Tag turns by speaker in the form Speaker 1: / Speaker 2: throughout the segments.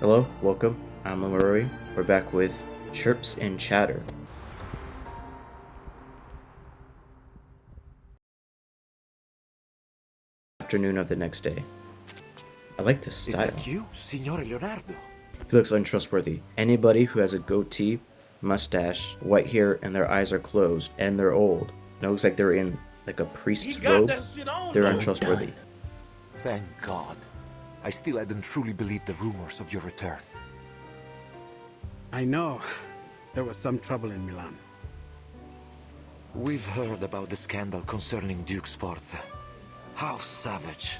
Speaker 1: Hello, welcome. I'm Lamurray. We're back with Chirps and Chatter. Afternoon of the next day. I like this style.
Speaker 2: Is that you, Signore Leonardo?
Speaker 1: He looks untrustworthy. Anybody who has a goatee, mustache, white hair, and their eyes are closed, and they're old, and it looks like they're in like a priest's robe, they're untrustworthy.
Speaker 2: Thank God. I still hadn't truly believed the rumors of your return.
Speaker 3: I know. There was some trouble in Milan.
Speaker 2: We've heard about the scandal concerning Duke Sforza. How savage.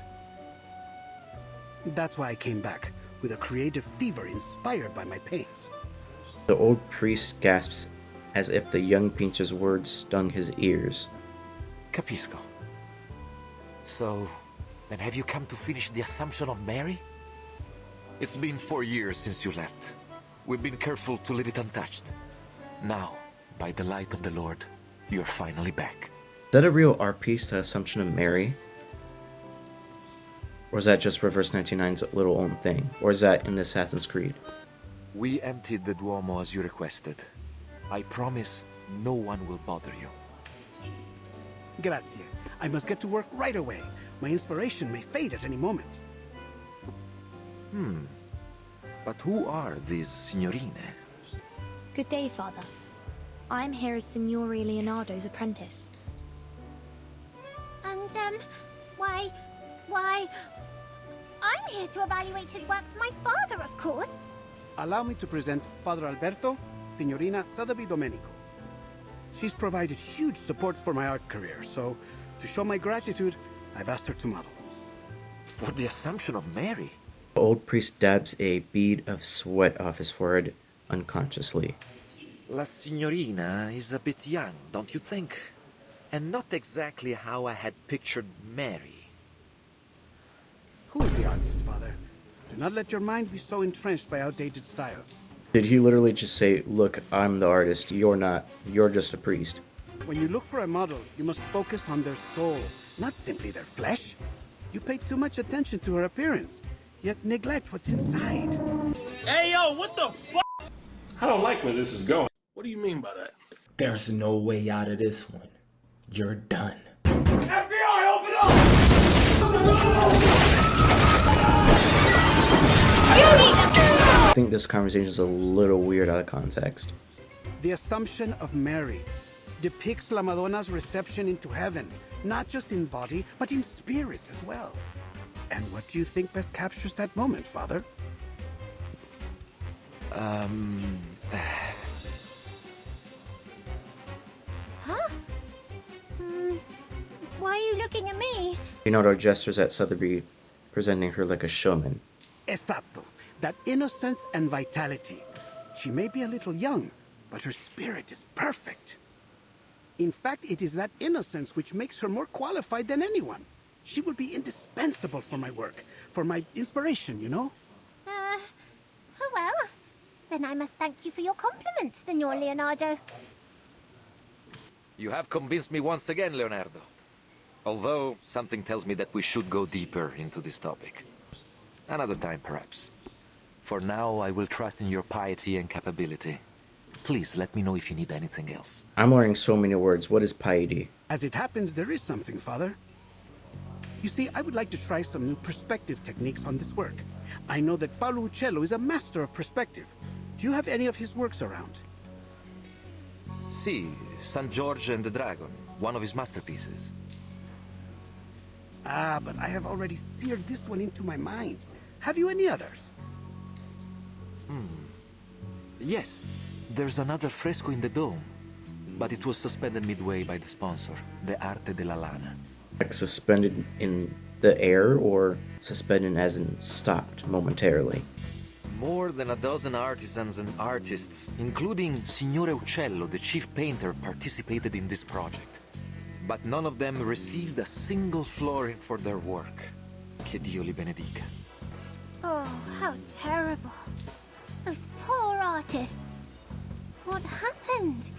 Speaker 3: That's why I came back, with a creative fever inspired by my pains.
Speaker 1: The old priest gasps as if the young Pinch's words stung his ears.
Speaker 2: Capisco. So, then have you come to finish the Assumption of Mary? It's been 4 years since you left. We've been careful to leave it untouched. Now, by the light of the Lord, you're finally back.
Speaker 1: Is that a real art piece, the Assumption of Mary? Or is that just Reverse 99's little own thing? Or is that in the Assassin's Creed?
Speaker 2: We emptied the Duomo as you requested. I promise no one will bother you.
Speaker 3: Grazie. I must get to work right away. My inspiration may fade at any moment.
Speaker 2: But who are these signorine?
Speaker 4: Good day, Father. I'm here as Signore Leonardo's apprentice.
Speaker 5: And, why... I'm here to evaluate his work for my father, of course.
Speaker 3: Allow me to present Father Alberto, Signorina Sotheby Domenico. She's provided huge support for my art career, so to show my gratitude, I've asked her to model.
Speaker 2: For the Assumption of Mary?
Speaker 1: The old priest dabs a bead of sweat off his forehead unconsciously.
Speaker 2: La signorina is a bit young, don't you think? And not exactly how I had pictured Mary.
Speaker 3: Who is the artist, Father? Do not let your mind be so entrenched by outdated styles.
Speaker 1: Did he literally just say, look, I'm the artist, you're not, you're just a priest?
Speaker 3: When you look for a model, you must focus on their soul, not simply their flesh. You pay too much attention to her appearance, yet neglect what's inside.
Speaker 6: Hey, yo, what the fuck?
Speaker 7: I don't like where this is going.
Speaker 6: What do you mean by that?
Speaker 8: There's no way out of this one. You're done.
Speaker 6: FBI, open up!
Speaker 1: I think this conversation is a little weird out of context.
Speaker 3: The Assumption of Mary depicts La Madonna's reception into heaven, not just in body, but in spirit as well. And what do you think best captures that moment, Father?
Speaker 5: Huh? Why are you looking at me?
Speaker 1: Leonardo gestures at Sotheby, presenting her like a showman.
Speaker 3: Esatto. That innocence and vitality. She may be a little young, but her spirit is perfect. In fact, it is that innocence which makes her more qualified than anyone. She will be indispensable for my work, for my inspiration, you know?
Speaker 5: Oh well. Then I must thank you for your compliments, Signor Leonardo.
Speaker 2: You have convinced me once again, Leonardo. Although, something tells me that we should go deeper into this topic. Another time, perhaps. For now, I will trust in your piety and capability. Please let me know if you need anything else.
Speaker 1: I'm learning so many words. What is piety?
Speaker 3: As it happens, there is something, Father. You see, I would like to try some new perspective techniques on this work. I know that Paolo Uccello is a master of perspective. Do you have any of his works around?
Speaker 2: See, San George and the Dragon, one of his masterpieces.
Speaker 3: Ah, but I have already seared this one into my mind. Have you any others?
Speaker 2: Yes, there's another fresco in the dome, but it was suspended midway by the sponsor, the Arte della Lana.
Speaker 1: Like suspended in the air, or suspended as in stopped momentarily?
Speaker 2: More than a dozen artisans and artists, including Signore Uccello, the chief painter, participated in this project. But none of them received a single florin for their work. Che Dio li benedica.
Speaker 5: Oh, how terrible. Those poor artists. What happened?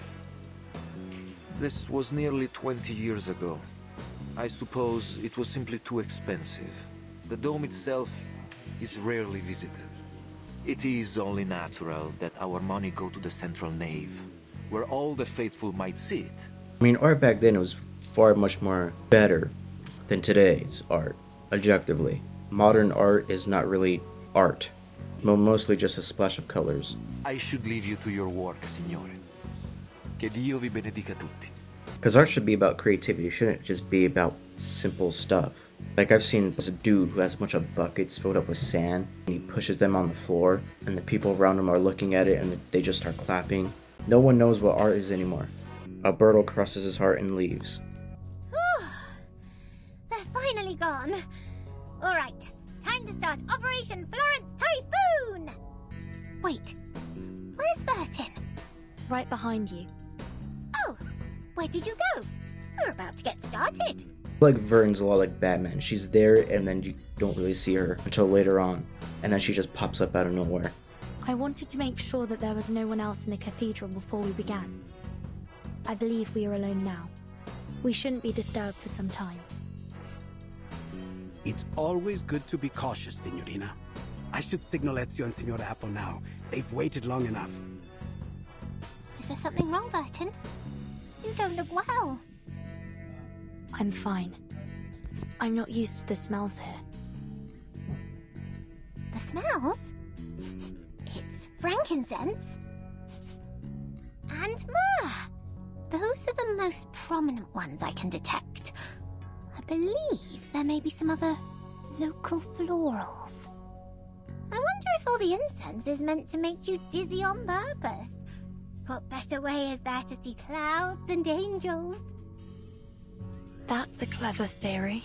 Speaker 2: This was nearly 20 years ago. I suppose it was simply too expensive. The dome itself is rarely visited. It is only natural that our money go to the central nave, where all the faithful might see it.
Speaker 1: I mean, art back then was far much more better than today's art, objectively. Modern art is not really art, mostly just a splash of colors.
Speaker 2: I should leave you to your work, signore. Che Dio vi benedica tutti.
Speaker 1: Because art should be about creativity, it shouldn't just be about simple stuff. Like, I've seen this dude who has a bunch of buckets filled up with sand, and he pushes them on the floor, and the people around him are looking at it, and they just start clapping. No one knows what art is anymore. Alberto crosses his heart and leaves.
Speaker 5: Whew. They're finally gone. All right, time to start Operation Florence Typhoon! Wait, where's Vertin?
Speaker 4: Right behind you.
Speaker 5: Oh, where did you go? We're about to get started.
Speaker 1: Like, Vern's a lot like Batman. She's there, and then you don't really see her until later on, and then she just pops up out of nowhere.
Speaker 4: I wanted to make sure that there was no one else in the cathedral before we began. I believe we are alone now. We shouldn't be disturbed for some time.
Speaker 3: It's always good to be cautious, Signorina. I should signal Ezio and Signora Apple now. They've waited long enough.
Speaker 5: Is there something wrong, Vertin? You don't look well.
Speaker 4: I'm fine. I'm not used to the smells here.
Speaker 5: The smells? It's frankincense. And myrrh. Those are the most prominent ones I can detect. I believe there may be some other local florals. I wonder if all the incense is meant to make you dizzy on purpose. What better way is there to see clouds and angels?
Speaker 4: That's a clever theory.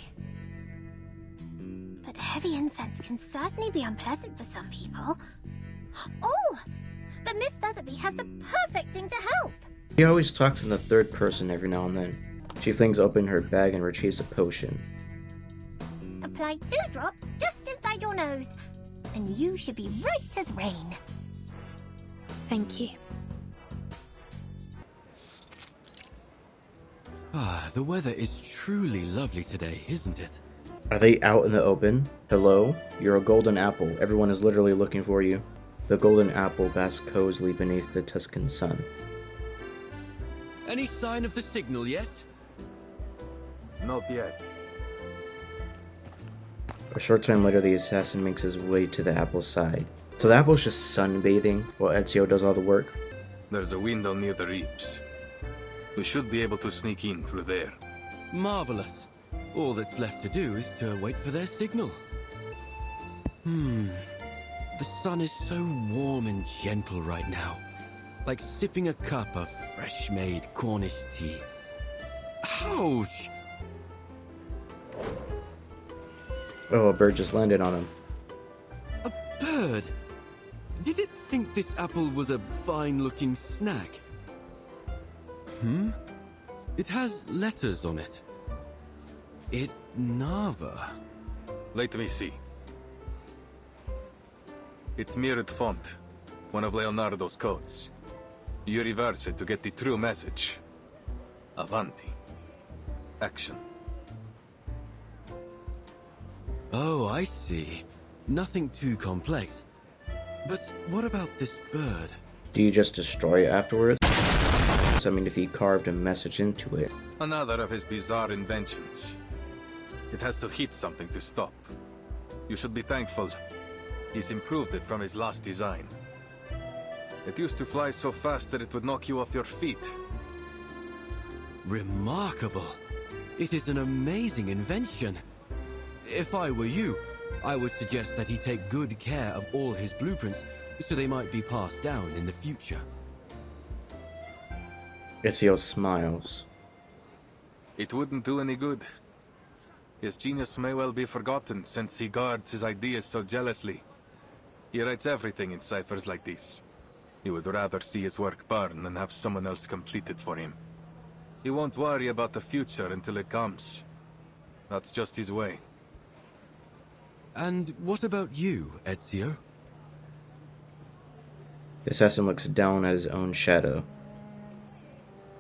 Speaker 5: But heavy incense can certainly be unpleasant for some people. Oh, but Miss Sotheby has the perfect thing to help.
Speaker 1: She always talks in the third person every now and then. She flings open her bag and retrieves a potion.
Speaker 5: Apply 2 drops just inside your nose, and you should be right as rain.
Speaker 4: Thank you.
Speaker 9: Ah, the weather is truly lovely today, isn't it?
Speaker 1: Are they out in the open? Hello? You're a golden apple. Everyone is literally looking for you. The golden apple basks cozily beneath the Tuscan sun.
Speaker 9: Any sign of the signal yet?
Speaker 2: Not yet.
Speaker 1: A short time later, the assassin makes his way to the apple's side. So the apple's just sunbathing while Ezio does all the work.
Speaker 10: There's a window near the reaps. We should be able to sneak in through there.
Speaker 9: Marvelous. All that's left to do is to wait for their signal. The sun is so warm and gentle right now. Like sipping a cup of fresh-made Cornish tea. Ouch!
Speaker 1: Oh, a bird just landed on him.
Speaker 9: A bird? Did it think this apple was a fine-looking snack? It has letters on it. It Nava.
Speaker 10: Let me see. It's mirrored font, one of Leonardo's codes. You reverse it to get the true message. Avanti. Action.
Speaker 9: Oh, I see. Nothing too complex. But what about this bird?
Speaker 1: Do you just destroy it afterwards? I mean, if he carved a message into it.
Speaker 10: Another of his bizarre inventions. It has to hit something to stop. You should be thankful. He's improved it from his last design. It used to fly so fast that it would knock you off your feet.
Speaker 9: Remarkable. It is an amazing invention. If I were you, I would suggest that he take good care of all his blueprints so they might be passed down in the future.
Speaker 1: Ezio smiles.
Speaker 10: It wouldn't do any good. His genius may well be forgotten since he guards his ideas so jealously. He writes everything in ciphers like this. He would rather see his work burn than have someone else complete it for him. He won't worry about the future until it comes. That's just his way.
Speaker 9: And what about you, Ezio?
Speaker 1: The assassin looks down at his own shadow.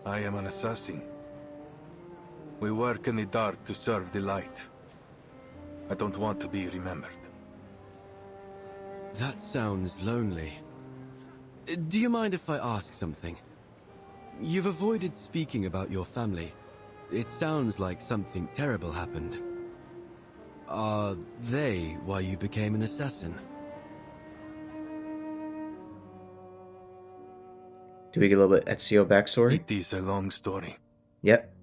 Speaker 10: I am an assassin. We work in the dark to serve the light. I don't want to be remembered.
Speaker 9: That sounds lonely. Do you mind if I ask something? You've avoided speaking about your family. It sounds like something terrible happened. Are they why you became an assassin?
Speaker 1: Do we get a little bit Ezio backstory?
Speaker 10: It is a long story.
Speaker 1: Yep.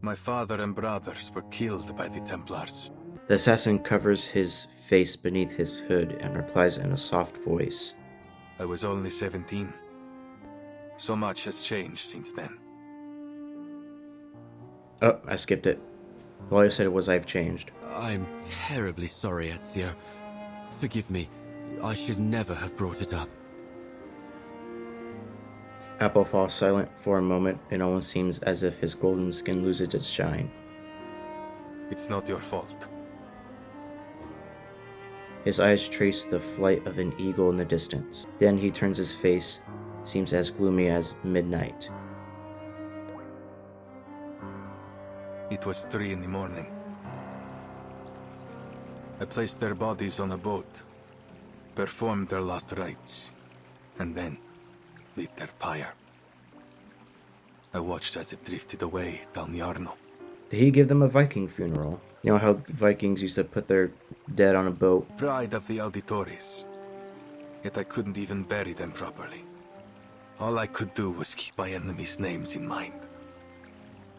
Speaker 10: My father and brothers were killed by the Templars.
Speaker 1: The assassin covers his face beneath his hood and replies in a soft voice.
Speaker 10: I was only 17. So much has changed since then.
Speaker 1: Oh, I skipped it. All I said was I've changed.
Speaker 9: I'm terribly sorry, Ezio. Forgive me. I should never have brought it up.
Speaker 1: Apple falls silent for a moment. It almost seems as if his golden skin loses its shine.
Speaker 10: It's not your fault.
Speaker 1: His eyes trace the flight of an eagle in the distance. Then he turns his face, seems as gloomy as midnight.
Speaker 10: It was 3 in the morning. I placed their bodies on a boat, performed their last rites, and then lit their pyre. I watched as it drifted away down the Arno.
Speaker 1: Did he give them a Viking funeral? You know how Vikings used to put their dead on a boat?
Speaker 10: Pride of the auditores. Yet I couldn't even bury them properly. All I could do was keep my enemies' names in mind.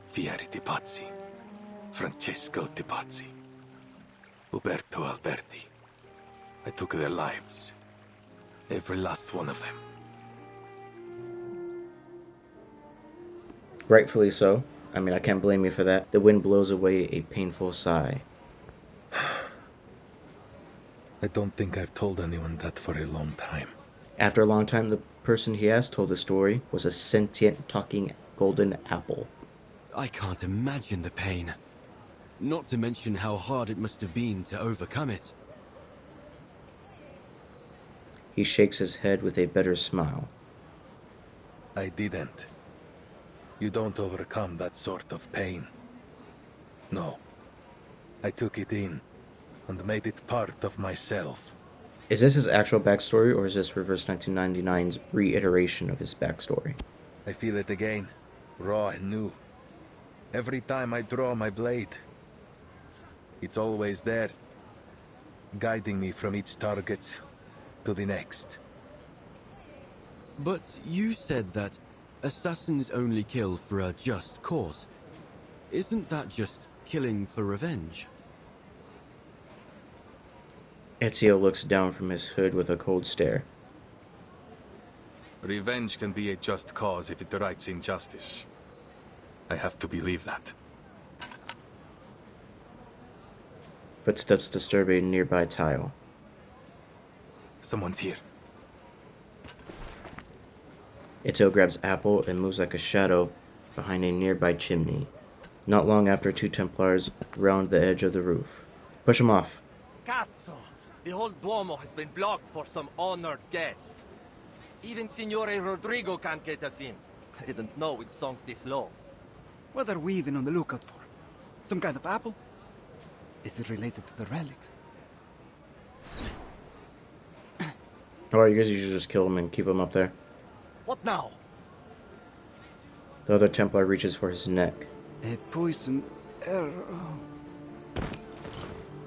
Speaker 10: Fieri di Pazzi, Francesco di Pazzi, Uberto Alberti. I took their lives. Every last one of them.
Speaker 1: Rightfully so. I mean, I can't blame you for that. The wind blows away a painful sigh.
Speaker 10: I don't think I've told anyone that for a long time.
Speaker 1: After a long time, the person he has told the story was a sentient, talking golden apple.
Speaker 9: I can't imagine the pain. Not to mention how hard it must have been to overcome it.
Speaker 1: He shakes his head with a bitter smile.
Speaker 10: I didn't. You don't overcome that sort of pain. No. I took it in and made it part of myself.
Speaker 1: Is this his actual backstory, or is this Reverse 1999's reiteration of his backstory?
Speaker 10: I feel it again, raw and new. Every time I draw my blade, it's always there, guiding me from each target to the next.
Speaker 9: But you said that assassins only kill for a just cause. Isn't that just killing for revenge?
Speaker 1: Ezio looks down from his hood with a cold stare.
Speaker 10: Revenge can be a just cause if it rights injustice. I have to believe that.
Speaker 1: Footsteps disturb a nearby tile.
Speaker 10: Someone's here.
Speaker 1: Ezio grabs Apple and moves like a shadow behind a nearby chimney. Not long after, 2 Templars round the edge of the roof. Push him off.
Speaker 11: Cazzo! The whole Duomo has been blocked for some honored guest. Even Signore Rodrigo can't get us in. I didn't know it sunk this low.
Speaker 3: What are we even on the lookout for? Some kind of apple? Is it related to the relics?
Speaker 1: Or you guys should just kill him and keep him up there.
Speaker 11: What now?
Speaker 1: The other Templar reaches for his neck.
Speaker 3: A poison arrow.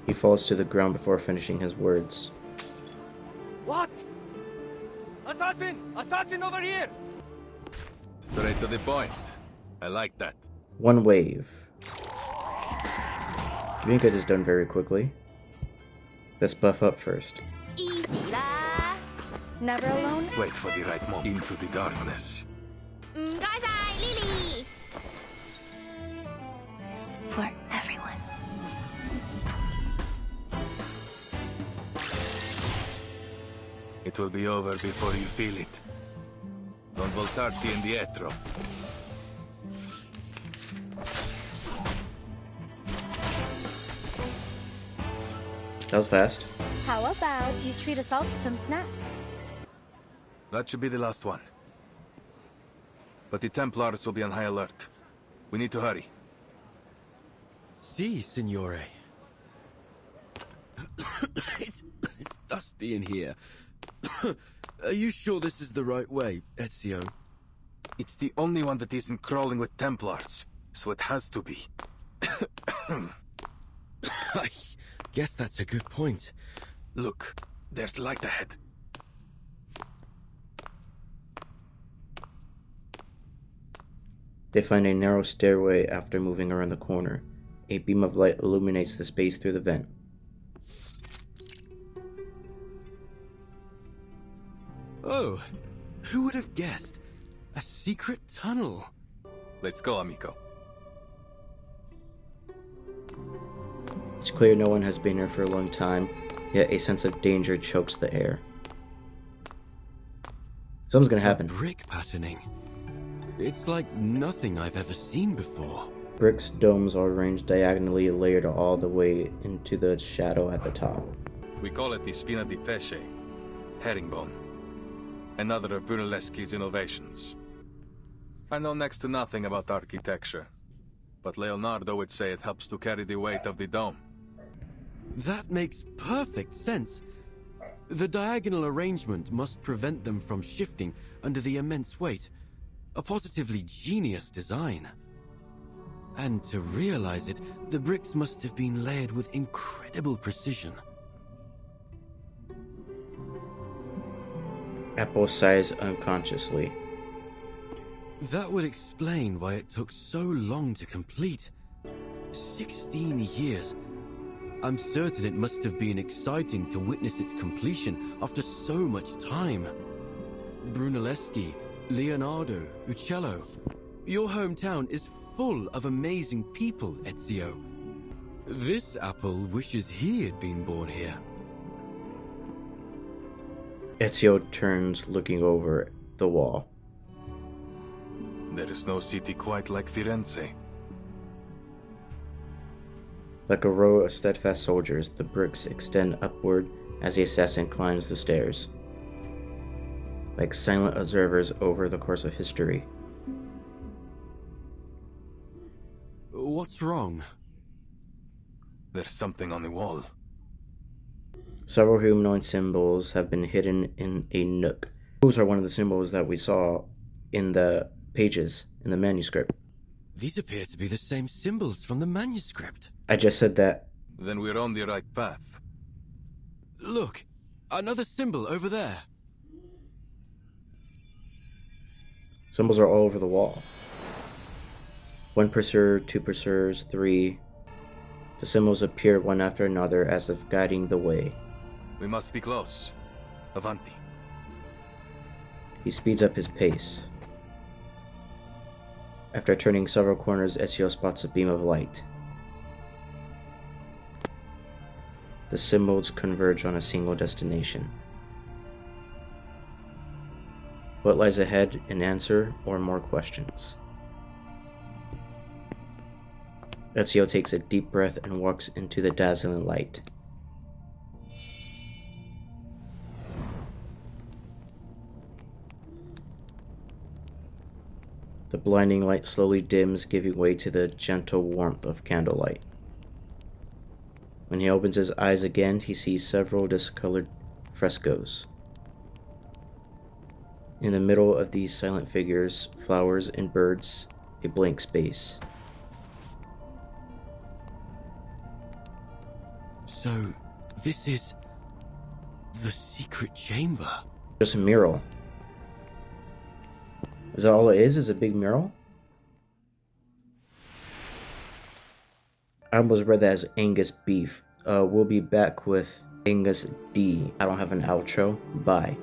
Speaker 1: He falls to the ground before finishing his words.
Speaker 11: What? Assassin! Assassin over here!
Speaker 10: Straight to the point. I like that.
Speaker 1: One wave. You think it is done very quickly. Let's buff up first.
Speaker 5: Easy la.
Speaker 4: Never alone?
Speaker 10: Wait for the right moment. Into the darkness.
Speaker 5: Guys, Lily! For everyone.
Speaker 10: It will be over before you feel it. Non voltarti indietro.
Speaker 1: That was fast.
Speaker 4: How about you treat us all to some snacks?
Speaker 10: That should be the last one. But the Templars will be on high alert. We need to hurry.
Speaker 9: Si, signore. It's dusty in here. Are you sure this is the right way, Ezio?
Speaker 10: It's the only one that isn't crawling with Templars, so it has to be.
Speaker 9: I guess that's a good point.
Speaker 10: Look, there's light ahead.
Speaker 1: They find a narrow stairway after moving around the corner. A beam of light illuminates the space through the vent.
Speaker 9: Oh, who would have guessed? A secret tunnel.
Speaker 10: Let's go, amico.
Speaker 1: It's clear no one has been here for a long time, yet a sense of danger chokes the air. Something's gonna happen.
Speaker 9: Brick patterning. It's like nothing I've ever seen before.
Speaker 1: Bricks' domes are arranged diagonally, layered all the way into the shadow at the top.
Speaker 10: We call it the spina di pesce, herringbone. Another of Brunelleschi's innovations. I know next to nothing about architecture, but Leonardo would say it helps to carry the weight of the dome.
Speaker 9: That makes perfect sense. The diagonal arrangement must prevent them from shifting under the immense weight. A positively genius design. And to realize it, the bricks must have been layered with incredible precision.
Speaker 1: Apple sighs unconsciously.
Speaker 9: That would explain why it took so long to complete. 16 years. I'm certain it must have been exciting to witness its completion after so much time. Brunelleschi, Leonardo, Uccello. Your hometown is full of amazing people, Ezio. This apple wishes he had been born here.
Speaker 1: Ezio turns, looking over the wall.
Speaker 10: There is no city quite like Firenze.
Speaker 1: Like a row of steadfast soldiers, the bricks extend upward as the assassin climbs the stairs. Like silent observers over the course of history.
Speaker 9: What's wrong?
Speaker 10: There's something on the wall.
Speaker 1: Several humanoid symbols have been hidden in a nook. Those are one of the symbols that we saw in the pages in the manuscript.
Speaker 9: These appear to be the same symbols from the manuscript.
Speaker 1: I just said that.
Speaker 10: Then we're on the right path.
Speaker 9: Look, another symbol over there.
Speaker 1: Symbols are all over the wall. 1 pursuer, 2 pursuers, 3. The symbols appear one after another as if guiding the way.
Speaker 10: We must be close. Avanti.
Speaker 1: He speeds up his pace. After turning several corners, Ezio spots a beam of light. The symbols converge on a single destination. What lies ahead? An answer or more questions? Ezio takes a deep breath and walks into the dazzling light. The blinding light slowly dims, giving way to the gentle warmth of candlelight. When he opens his eyes again, he sees several discolored frescoes. In the middle of these silent figures, flowers and birds, a blank space.
Speaker 9: So, this is the secret chamber.
Speaker 1: Just a mural. Is that all it is? Is a big mural? I almost read that as Angus beef. We'll be back with Angus D. I don't have an outro. Bye.